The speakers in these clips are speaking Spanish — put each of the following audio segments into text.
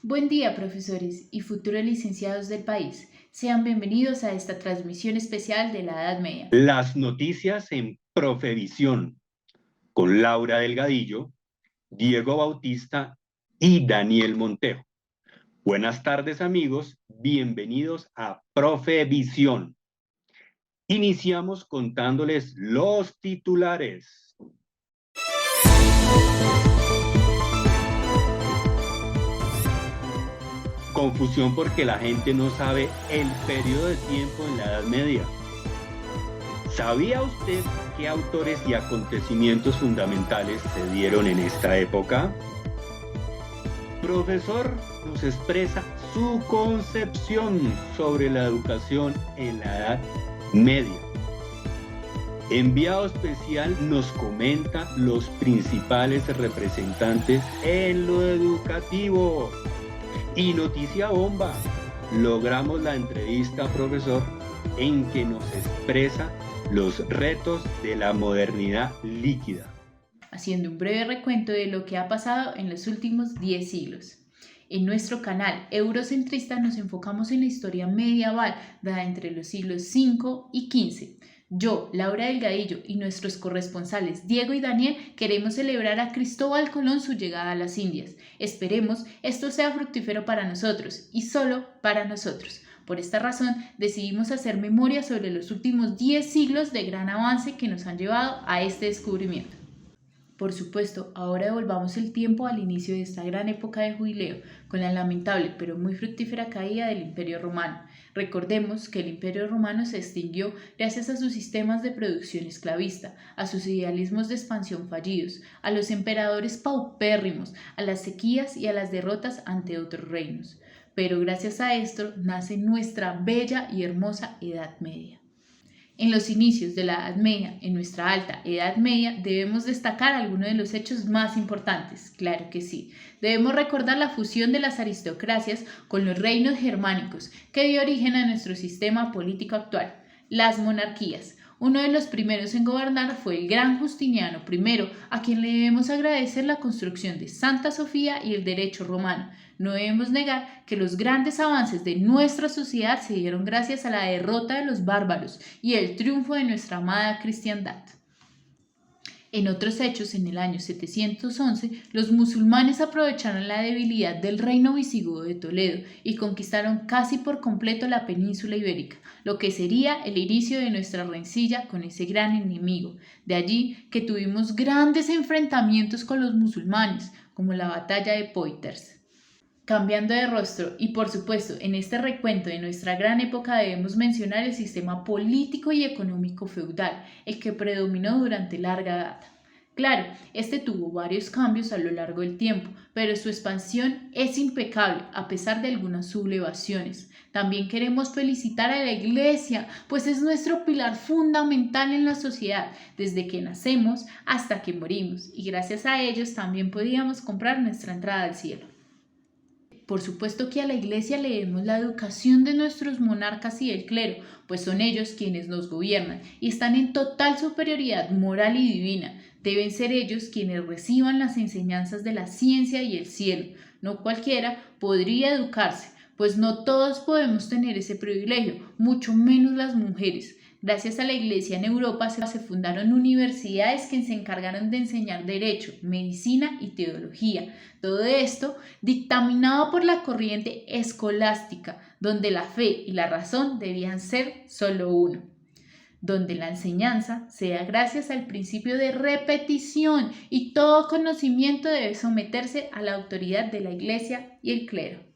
Buen día, profesores y futuros licenciados del país. Sean bienvenidos a esta transmisión especial de la Edad Media. Las noticias en Profevisión con Laura Delgadillo, Diego Bautista y Daniel Montejo. Buenas tardes, amigos. Bienvenidos a Profevisión. Iniciamos contándoles los titulares. Confusión porque la gente no sabe el periodo de tiempo en la Edad Media. ¿Sabía usted qué autores y acontecimientos fundamentales se dieron en esta época? Profesor nos expresa su concepción sobre la educación en la Edad Media. Enviado especial nos comenta los principales representantes en lo educativo. Y noticia bomba, logramos la entrevista, profesor, en que nos expresa los retos de la modernidad líquida. Haciendo un breve recuento de lo que ha pasado en los últimos 10 siglos. En nuestro canal Eurocentrista nos enfocamos en la historia medieval dada entre los siglos V y XV. Yo, Laura Delgadillo y nuestros corresponsales Diego y Daniel queremos celebrar a Cristóbal Colón su llegada a las Indias. Esperemos esto sea fructífero para nosotros y solo para nosotros. Por esta razón decidimos hacer memoria sobre los últimos 10 siglos de gran avance que nos han llevado a este descubrimiento. Por supuesto, ahora devolvamos el tiempo al inicio de esta gran época de jubileo, con la lamentable pero muy fructífera caída del Imperio Romano. Recordemos que el Imperio Romano se extinguió gracias a sus sistemas de producción esclavista, a sus idealismos de expansión fallidos, a los emperadores paupérrimos, a las sequías y a las derrotas ante otros reinos. Pero gracias a esto nace nuestra bella y hermosa Edad Media. En los inicios de la Edad Media, en nuestra alta Edad Media, debemos destacar algunos de los hechos más importantes, claro que sí. Debemos recordar la fusión de las aristocracias con los reinos germánicos, que dio origen a nuestro sistema político actual, las monarquías. Uno de los primeros en gobernar fue el gran Justiniano I, a quien le debemos agradecer la construcción de Santa Sofía y el derecho romano. No debemos negar que los grandes avances de nuestra sociedad se dieron gracias a la derrota de los bárbaros y el triunfo de nuestra amada cristiandad. En otros hechos, en el año 711, los musulmanes aprovecharon la debilidad del reino visigodo de Toledo y conquistaron casi por completo la península ibérica, lo que sería el inicio de nuestra rencilla con ese gran enemigo. De allí que tuvimos grandes enfrentamientos con los musulmanes, como la batalla de Poitiers. Cambiando de rostro, y por supuesto en este recuento de nuestra gran época debemos mencionar el sistema político y económico feudal, el que predominó durante larga data. Claro, este tuvo varios cambios a lo largo del tiempo, pero su expansión es impecable a pesar de algunas sublevaciones. También queremos felicitar a la Iglesia, pues es nuestro pilar fundamental en la sociedad, desde que nacemos hasta que morimos, y gracias a ellos también podíamos comprar nuestra entrada al cielo. Por supuesto que a la Iglesia le debemos la educación de nuestros monarcas y del clero, pues son ellos quienes nos gobiernan y están en total superioridad moral y divina. Deben ser ellos quienes reciban las enseñanzas de la ciencia y el cielo. No cualquiera podría educarse, pues no todos podemos tener ese privilegio, mucho menos las mujeres. Gracias a la Iglesia en Europa se fundaron universidades que se encargaron de enseñar derecho, medicina y teología. Todo esto dictaminado por la corriente escolástica, donde la fe y la razón debían ser solo uno. Donde la enseñanza sea gracias al principio de repetición y todo conocimiento debe someterse a la autoridad de la Iglesia y el clero.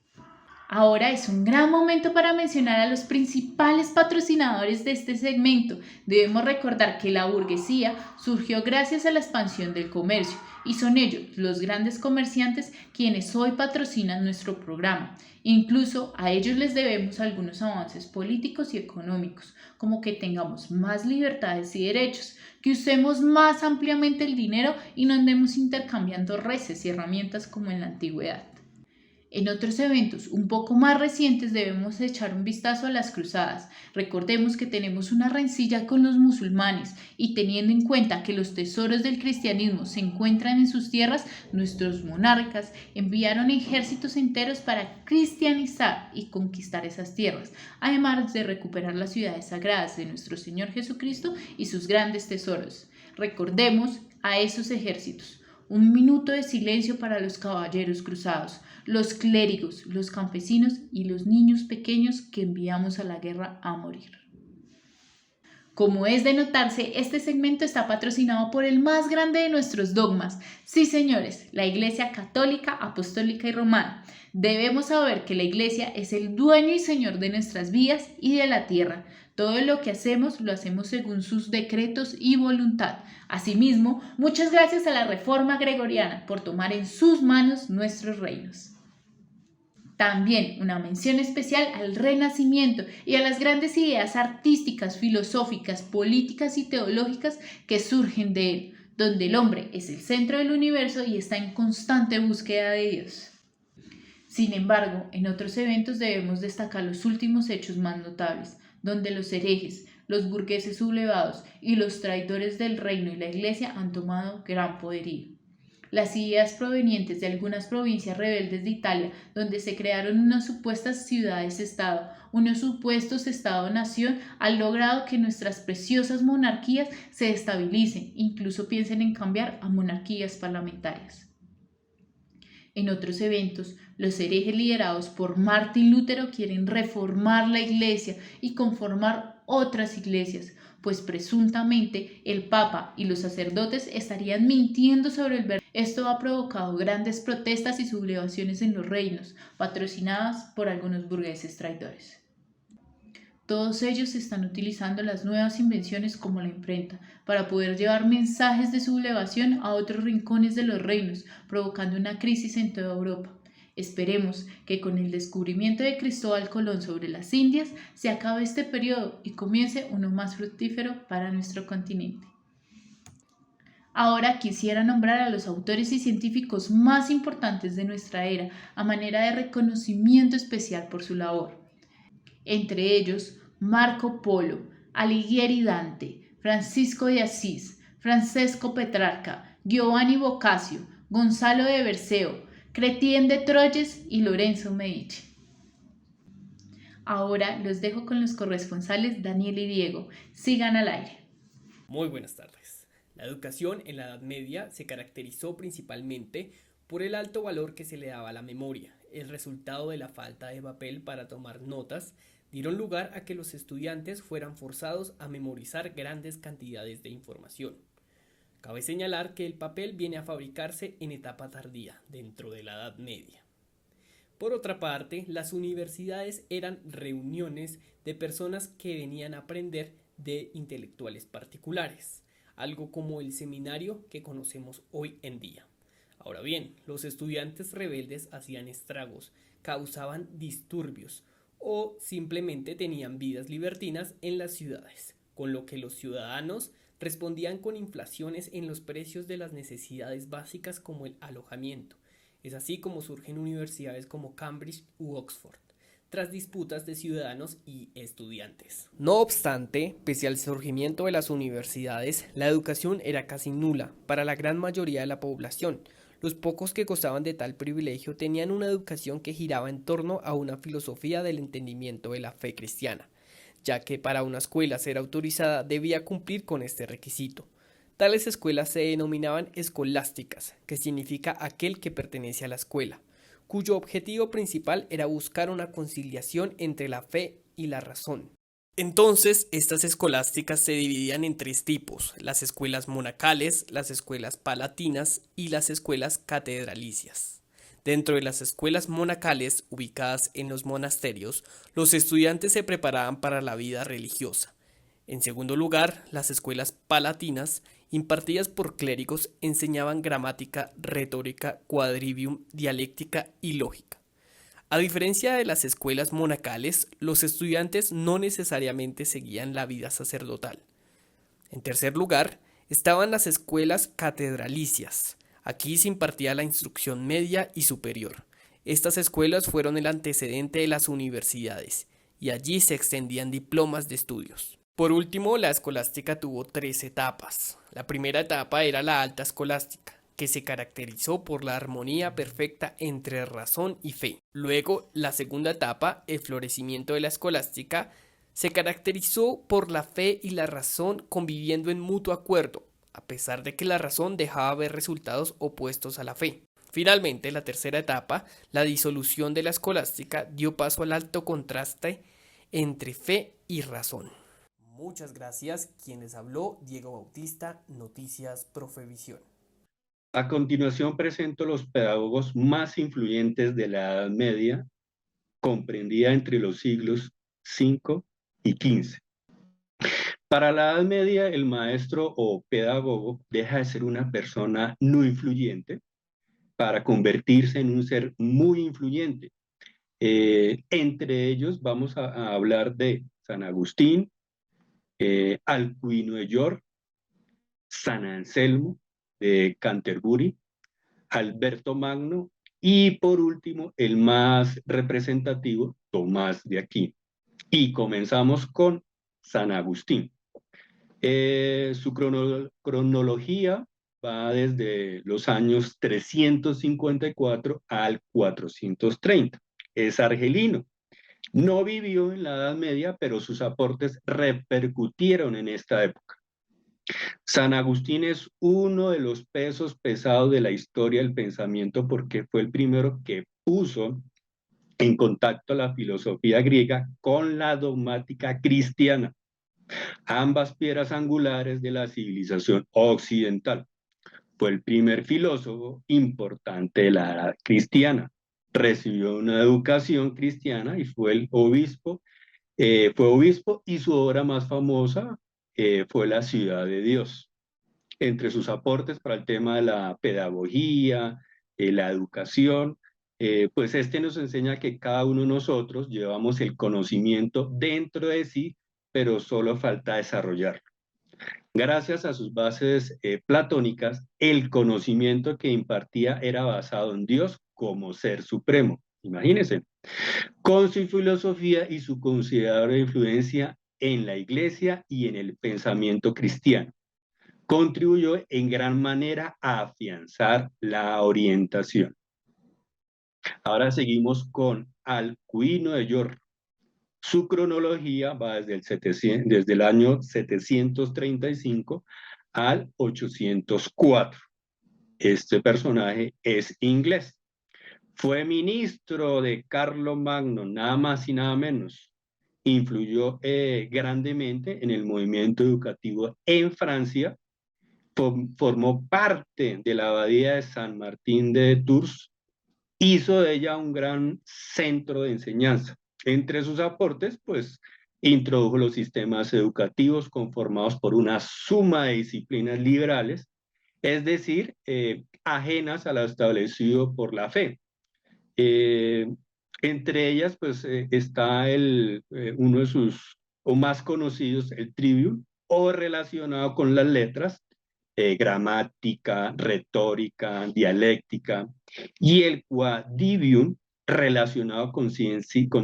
Ahora es un gran momento para mencionar a los principales patrocinadores de este segmento. Debemos recordar que la burguesía surgió gracias a la expansión del comercio y son ellos, los grandes comerciantes, quienes hoy patrocinan nuestro programa. Incluso a ellos les debemos algunos avances políticos y económicos, como que tengamos más libertades y derechos, que usemos más ampliamente el dinero y no andemos intercambiando reces y herramientas como en la antigüedad. En otros eventos un poco más recientes debemos echar un vistazo a las cruzadas. Recordemos que tenemos una rencilla con los musulmanes y teniendo en cuenta que los tesoros del cristianismo se encuentran en sus tierras, nuestros monarcas enviaron ejércitos enteros para cristianizar y conquistar esas tierras, además de recuperar las ciudades sagradas de nuestro Señor Jesucristo y sus grandes tesoros. Recordemos a esos ejércitos. Un minuto de silencio para los caballeros cruzados, los clérigos, los campesinos y los niños pequeños que enviamos a la guerra a morir. Como es de notarse, este segmento está patrocinado por el más grande de nuestros dogmas. Sí, señores, la Iglesia Católica, Apostólica y Romana. Debemos saber que la Iglesia es el dueño y señor de nuestras vidas y de la tierra. Todo lo que hacemos lo hacemos según sus decretos y voluntad. Asimismo, muchas gracias a la Reforma Gregoriana por tomar en sus manos nuestros reinos. También una mención especial al Renacimiento y a las grandes ideas artísticas, filosóficas, políticas y teológicas que surgen de él, donde el hombre es el centro del universo y está en constante búsqueda de Dios. Sin embargo, en otros eventos debemos destacar los últimos hechos más notables, donde los herejes, los burgueses sublevados y los traidores del reino y la iglesia han tomado gran poderío. Las ideas provenientes de algunas provincias rebeldes de Italia, donde se crearon unas supuestas ciudades-estado, unos supuestos estado-nación, han logrado que nuestras preciosas monarquías se estabilicen, incluso piensen en cambiar a monarquías parlamentarias. En otros eventos, los herejes liderados por Martín Lutero quieren reformar la iglesia y conformar otras iglesias, pues presuntamente el Papa y los sacerdotes estarían mintiendo sobre el verdadero. Esto ha provocado grandes protestas y sublevaciones en los reinos, patrocinadas por algunos burgueses traidores. Todos ellos están utilizando las nuevas invenciones como la imprenta para poder llevar mensajes de sublevación a otros rincones de los reinos, provocando una crisis en toda Europa. Esperemos que con el descubrimiento de Cristóbal Colón sobre las Indias se acabe este periodo y comience uno más fructífero para nuestro continente. Ahora quisiera nombrar a los autores y científicos más importantes de nuestra era a manera de reconocimiento especial por su labor. Entre ellos, Marco Polo, Alighieri Dante, Francisco de Asís, Francesco Petrarca, Giovanni Boccaccio, Gonzalo de Berceo, Chrétien de Troyes y Lorenzo Medici. Ahora los dejo con los corresponsales Daniel y Diego. Sigan al aire. Muy buenas tardes. La educación en la Edad Media se caracterizó principalmente por el alto valor que se le daba a la memoria. El resultado de la falta de papel para tomar notas dieron lugar a que los estudiantes fueran forzados a memorizar grandes cantidades de información. Cabe señalar que el papel viene a fabricarse en etapa tardía, dentro de la Edad Media. Por otra parte, las universidades eran reuniones de personas que venían a aprender de intelectuales particulares, algo como el seminario que conocemos hoy en día. Ahora bien, los estudiantes rebeldes hacían estragos, causaban disturbios o simplemente tenían vidas libertinas en las ciudades, con lo que los ciudadanos respondían con inflaciones en los precios de las necesidades básicas como el alojamiento. Es así como surgen universidades como Cambridge u Oxford, tras disputas de ciudadanos y estudiantes. No obstante, pese al surgimiento de las universidades, la educación era casi nula para la gran mayoría de la población. Los pocos que gozaban de tal privilegio tenían una educación que giraba en torno a una filosofía del entendimiento de la fe cristiana, ya que para una escuela ser autorizada debía cumplir con este requisito. Tales escuelas se denominaban escolásticas, que significa aquel que pertenece a la escuela, cuyo objetivo principal era buscar una conciliación entre la fe y la razón. Entonces, estas escolásticas se dividían en tres tipos: las escuelas monacales, las escuelas palatinas y las escuelas catedralicias. Dentro de las escuelas monacales, ubicadas en los monasterios, los estudiantes se preparaban para la vida religiosa. En segundo lugar, las escuelas palatinas, impartidas por clérigos, enseñaban gramática, retórica, quadrivium, dialéctica y lógica. A diferencia de las escuelas monacales, los estudiantes no necesariamente seguían la vida sacerdotal. En tercer lugar, estaban las escuelas catedralicias. Aquí se impartía la instrucción media y superior. Estas escuelas fueron el antecedente de las universidades, y allí se extendían diplomas de estudios. Por último, la escolástica tuvo 3 etapas. La primera etapa era la alta escolástica, que se caracterizó por la armonía perfecta entre razón y fe. Luego, la segunda etapa, el florecimiento de la escolástica, se caracterizó por la fe y la razón conviviendo en mutuo acuerdo, a pesar de que la razón dejaba ver resultados opuestos a la fe. Finalmente, la tercera etapa, la disolución de la escolástica, dio paso al alto contraste entre fe y razón. Muchas gracias. Quien les habló, Diego Bautista, Noticias Profevisión. A continuación presento los pedagogos más influyentes de la Edad Media, comprendida entre los siglos V y XV. Para la Edad Media, el maestro o pedagogo deja de ser una persona no influyente para convertirse en un ser muy influyente. Entre ellos vamos a hablar de San Agustín, Alcuino de York, San Anselmo de Canterbury, Alberto Magno y por último el más representativo, Tomás de Aquino. Y comenzamos con San Agustín. Su cronología va desde los años 354 al 430. Es argelino. No vivió en la Edad Media, pero sus aportes repercutieron en esta época. San Agustín es uno de los pesos pesados de la historia del pensamiento porque fue el primero que puso en contacto la filosofía griega con la dogmática cristiana, ambas piedras angulares de la civilización occidental. Fue el primer filósofo importante de la era cristiana. Recibió una educación cristiana y fue obispo y su obra más famosa fue La Ciudad de Dios. Entre sus aportes para el tema de la pedagogía, la educación, pues este nos enseña que cada uno de nosotros llevamos el conocimiento dentro de sí, pero solo falta desarrollarlo. Gracias a sus bases platónicas, el conocimiento que impartía era basado en Dios como ser supremo. Imagínense, con su filosofía y su considerable influencia en la iglesia y en el pensamiento cristiano. Contribuyó en gran manera a afianzar la orientación. Ahora seguimos con Alcuino de York. Su cronología va desde el año 735 al 804. Este personaje es inglés. Fue ministro de Carlomagno, nada más y nada menos. Influyó grandemente en el movimiento educativo en Francia. Formó parte de la abadía de San Martín de Tours. Hizo de ella un gran centro de enseñanza. Entre sus aportes, pues, introdujo los sistemas educativos conformados por una suma de disciplinas liberales, es decir, ajenas a lo establecido por la fe. Entre ellas, pues, está uno de sus o más conocidos, el Trivium, o relacionado con las letras, gramática, retórica, dialéctica, y el Quadrivium, relacionado con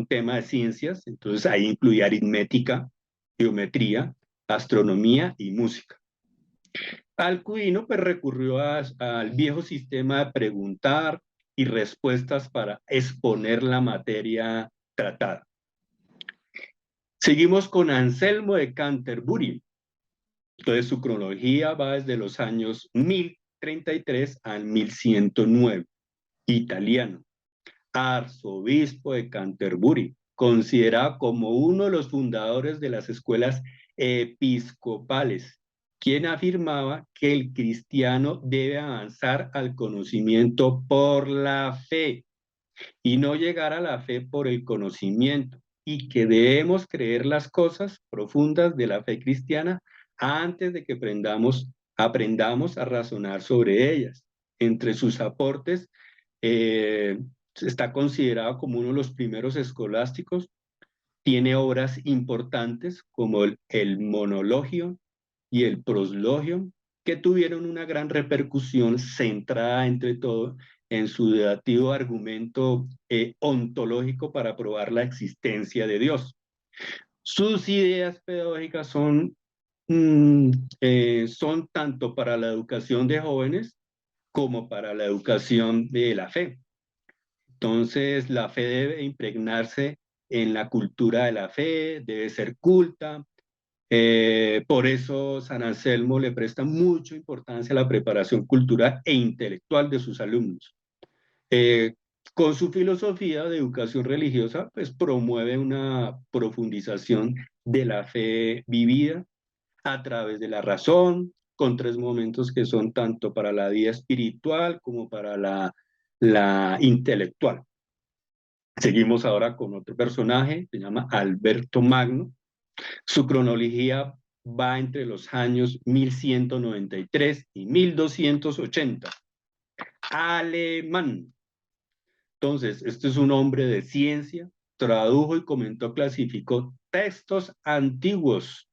temas de ciencias, entonces ahí incluye aritmética, geometría, astronomía y música. Alcuino pues recurrió al viejo sistema de preguntar y respuestas para exponer la materia tratada. Seguimos con Anselmo de Canterbury. Entonces su cronología va desde los años 1033 al 1109. Italiano, arzobispo de Canterbury, considerado como uno de los fundadores de las escuelas episcopales, quien afirmaba que el cristiano debe avanzar al conocimiento por la fe y no llegar a la fe por el conocimiento, y que debemos creer las cosas profundas de la fe cristiana antes de que aprendamos a razonar sobre ellas. Entre sus aportes, está considerado como uno de los primeros escolásticos. Tiene obras importantes como el Monologio y el Proslogium, que tuvieron una gran repercusión centrada entre todo en su debativo argumento ontológico para probar la existencia de Dios. Sus ideas pedagógicas son tanto para la educación de jóvenes como para la educación de la fe. Entonces, la fe debe impregnarse en la cultura de la fe, debe ser culta. Por eso San Anselmo le presta mucha importancia a la preparación cultural e intelectual de sus alumnos. Eh, con su filosofía de educación religiosa, pues promueve una profundización de la fe vivida a través de la razón, con tres momentos que son tanto para la vida espiritual como para la intelectual. Seguimos ahora con otro personaje, se llama Alberto Magno. Su cronología va entre los años 1193 y 1280. Alemán. Entonces, este es un hombre de ciencia, tradujo y comentó, clasificó textos antiguos,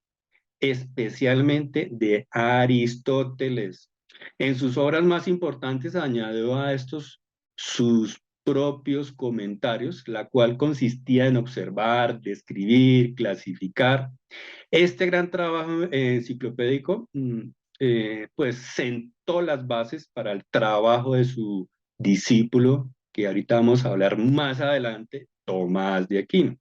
especialmente de Aristóteles. En sus obras más importantes añadió a estos sus propios comentarios, la cual consistía en observar, describir, clasificar. Este gran trabajo enciclopédico pues sentó las bases para el trabajo de su discípulo, que ahorita vamos a hablar más adelante, Tomás de Aquino.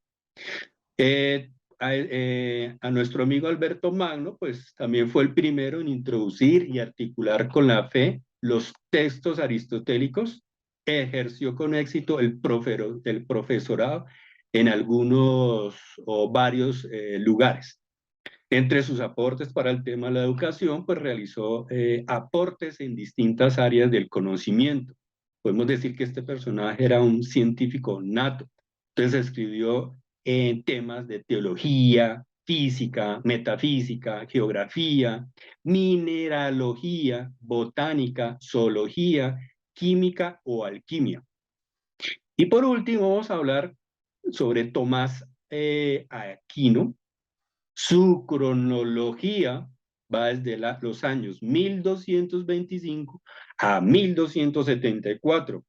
A nuestro amigo Alberto Magno, pues también fue el primero en introducir y articular con la fe los textos aristotélicos, ejerció con éxito el profesorado en algunos o varios lugares. Entre sus aportes para el tema de la educación, pues realizó aportes en distintas áreas del conocimiento. Podemos decir que este personaje era un científico nato. Entonces escribió en temas de teología, física, metafísica, geografía, mineralogía, botánica, zoología, química o alquimia. Y por último vamos a hablar sobre Tomás Aquino. Su cronología va desde los años 1225 a 1274.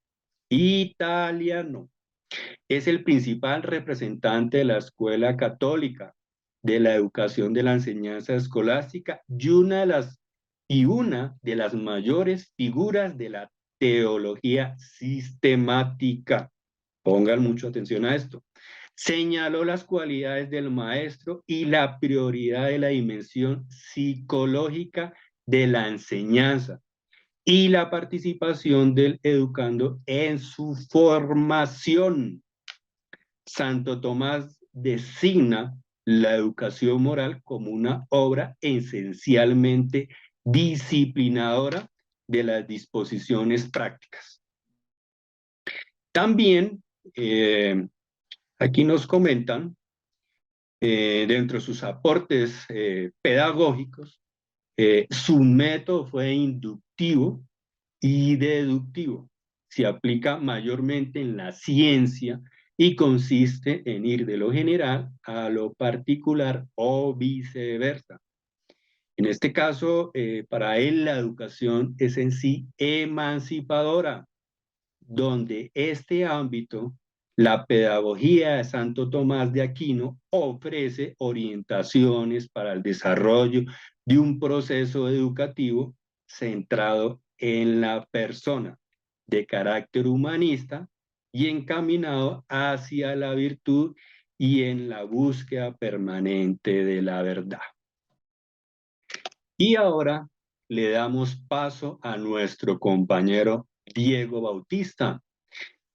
Italiano. Es el principal representante de la escuela católica, de la educación de la enseñanza escolástica y una de las mayores figuras de la teología sistemática. Pongan mucha atención a esto. Señaló las cualidades del maestro y la prioridad de la dimensión psicológica de la enseñanza y la participación del educando en su formación. Santo Tomás designa la educación moral como una obra esencialmente disciplinadora de las disposiciones prácticas. También aquí nos comentan, dentro de sus aportes pedagógicos, su método fue inductivo y deductivo. Se aplica mayormente en la ciencia y consiste en ir de lo general a lo particular o viceversa. En este caso, para él la educación es en sí emancipadora, donde este ámbito, la pedagogía de Santo Tomás de Aquino, ofrece orientaciones para el desarrollo de un proceso educativo centrado en la persona, de carácter humanista y encaminado hacia la virtud y en la búsqueda permanente de la verdad. Y ahora le damos paso a nuestro compañero Diego Bautista,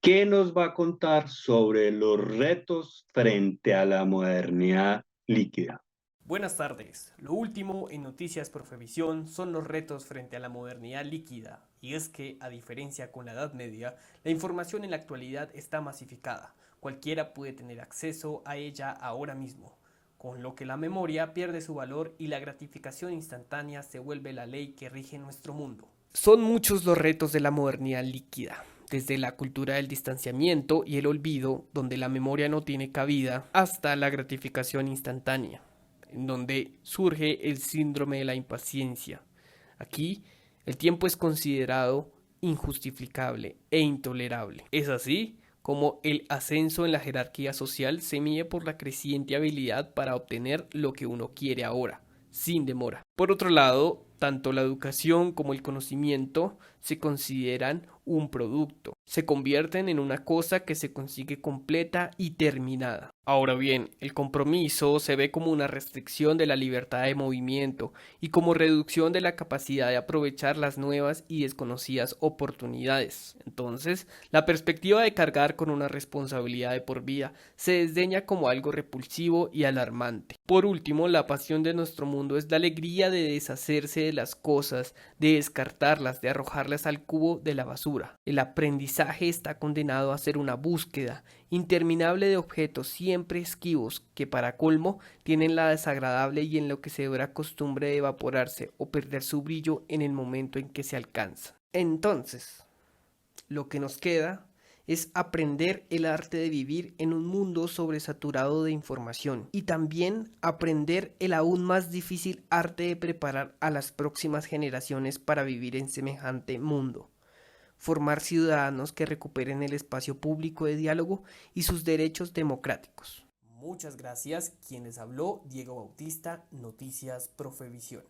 que nos va a contar sobre los retos frente a la modernidad líquida. Buenas tardes. Lo último en Noticias Profevisión son los retos frente a la modernidad líquida. Y es que, a diferencia con la Edad Media, la información en la actualidad está masificada. Cualquiera puede tener acceso a ella ahora mismo, con lo que la memoria pierde su valor y la gratificación instantánea se vuelve la ley que rige nuestro mundo. Son muchos los retos de la modernidad líquida, desde la cultura del distanciamiento y el olvido, donde la memoria no tiene cabida, hasta la gratificación instantánea, en donde surge el síndrome de la impaciencia, Aquí, el tiempo es considerado injustificable e intolerable. Es así como el ascenso en la jerarquía social se mide por la creciente habilidad para obtener lo que uno quiere ahora, sin demora. Por otro lado, tanto la educación como el conocimiento se consideran un producto, se convierten en una cosa que se consigue completa y terminada. Ahora bien, el compromiso se ve como una restricción de la libertad de movimiento y como reducción de la capacidad de aprovechar las nuevas y desconocidas oportunidades. Entonces, la perspectiva de cargar con una responsabilidad de por vida se desdeña como algo repulsivo y alarmante. Por último, la pasión de nuestro mundo es la alegría de deshacerse de las cosas, de descartarlas, de arrojarlas al cubo de la basura. El aprendizaje está condenado a ser una búsqueda interminable de objetos siempre esquivos que para colmo tienen la desagradable y enloquecedora costumbre de evaporarse o perder su brillo en el momento en que se alcanza. Entonces, lo que nos queda es aprender el arte de vivir en un mundo sobresaturado de información y también aprender el aún más difícil arte de preparar a las próximas generaciones para vivir en semejante mundo. Formar ciudadanos que recuperen el espacio público de diálogo y sus derechos democráticos. Muchas gracias. Quien les habló, Diego Bautista, Noticias Profevisión.